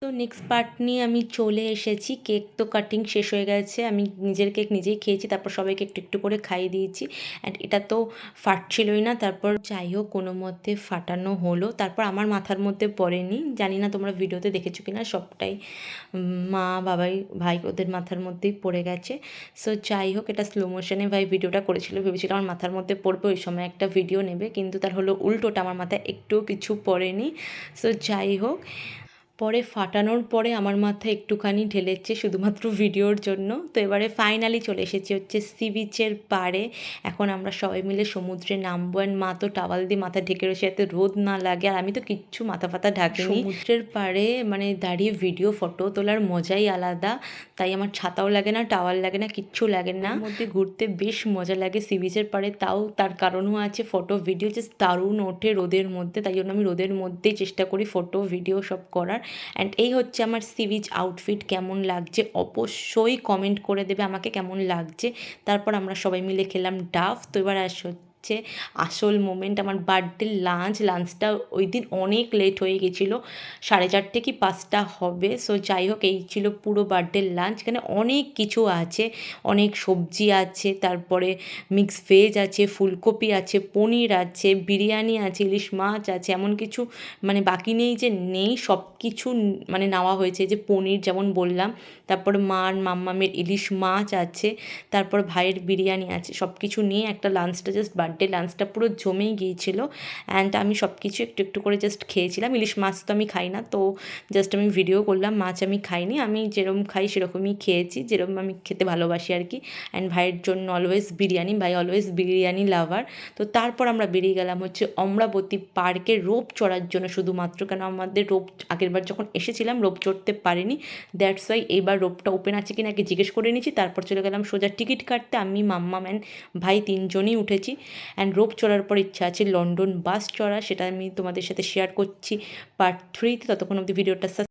তো next part নিয়ে আমি চলে এসেছি। কেক তো কাটিং শেষ হয়ে গেছে, আমি নিজের কেক নিজেই খেয়েছি, তারপর সবাইকে একটু একটু করে খাইয়ে দিয়েছি। অ্যান্ড এটা তো ফাটছিলই না, তারপর যাই হোক কোনো মধ্যে ফাটানো হলো। তারপর আমার মাথার মধ্যে পড়েনি, জানি না তোমরা ভিডিওতে দেখেছো কিনা, সবটাই মা বাবাই ভাই ওদের মাথার মধ্যেই পড়ে গেছে। সো যাই হোক, এটা স্লো মোশনে ভাই ভিডিওটা করেছিল, ভেবেছিল আমার মাথার মধ্যে পড়বে, ওই সময় একটা ভিডিও নেবে, কিন্তু তার হলো উল্টোটা, আমার মাথায় একটুও কিছু পড়েনি। সো যাই হোক, পরে ফাটানোর পরে আমার মাথায় একটুখানি ঢেলেছে শুধুমাত্র ভিডিওর জন্য। তো এবারে ফাইনালি চলে এসেছি হচ্ছে সি বিচের পাড়ে। এখন আমরা সবাই মিলে সমুদ্রে নামবো। অ্যান্ড মা তো টাওয়াল দিয়ে মাথা ঢেকে রয়েছে যাতে রোদ না লাগে, আর আমি তো কিচ্ছু মাথা ফাতা ঢাকিনি। সমুদ্রের পাড়ে মানে দাঁড়িয়ে ভিডিও ফটো তোলার মজাই আলাদা, তাই আমার ছাতাও লাগে না, টাওয়াল লাগে না, কিচ্ছু লাগে না। মধ্যে ঘুরতে বেশ মজা লাগে সি বিচের পাড়ে, তাও তার কারণও আছে, ফটো ভিডিও জাস্ট দারুণ ওঠে রোদের মধ্যে, তাই জন্য আমি রোদের মধ্যেই চেষ্টা করি ফটো ভিডিও সব করার। অ্যান্ড এই হচ্ছে আমার সি বিচ আউটফিট। কেমন লাগছে অবশ্যই কমেন্ট করে দেবে আমাকে কেমন লাগছে। তারপর আমরা সবাই মিলে খেলাম ডাফ। তো এবার হচ্ছে আসল মোমেন্ট, আমার বার্থডে লাঞ্চটা ওই দিন অনেক লেট হয়ে গেছিলো, 4:30 কি 5টা হবে। সো যাই হোক, এই ছিল পুরো বার্থডে লাঞ্চ। এখানে অনেক কিছু আছে, অনেক সবজি আছে, তারপরে মিক্স ভেজ আছে, ফুলকপি আছে, পনির আছে, বিরিয়ানি আছে, ইলিশ মাছ আছে, এমন কিছু মানে বাকি নেই যে নেই, সব কিছু মানে নেওয়া হয়েছে। যে পনির যেমন বললাম, তারপর মার মাম্মামের ইলিশ মাছ আছে, তারপর ভাইয়ের বিরিয়ানি আছে, সব কিছু নিয়ে একটা লাঞ্চটা জাস্ট বার্থডে লাঞ্চটা পুরো জমেই গিয়েছিল। অ্যান্ড আমি সব কিছু একটু একটু করে জাস্ট খেয়েছিলাম। ইলিশ মাছ তো আমি খাই না, তো জাস্ট আমি ভিডিও করলাম, মাছ আমি খাইনি, আমি যেরকম খাই সেরকমই খেয়েছি, যেরকম আমি খেতে ভালোবাসি আর কি। অ্যান্ড ভাইয়ের জন্য অলওয়েজ বিরিয়ানি, ভাই অলওয়েজ বিরিয়ানি লাভার। তো তারপর আমরা বেরিয়ে গেলাম হচ্ছে অমরাবতী পার্কে রোপ চড়ার জন্য শুধুমাত্র, কেন আমাদের রোপ আগেরবার যখন এসেছিলাম রোপ চড়তে পারিনি, দ্যাটস ওয়াই এইবার রোপটা ওপেন আছে কিনা আগে জিজ্ঞেস করে নিয়েছি, তারপর চলে গেলাম সোজা টিকিট কাটতে। আমি মাম্মা ম্যান ভাই 3জনই উঠেছি। অ্যান্ড রোপ চড়ার পর ইচ্ছা আছে লন্ডন বাস চড়া, সেটা আমি তোমাদের সাথে শেয়ার করছি পার্ট 3তে। ততক্ষণ অবধি ভিডিওটা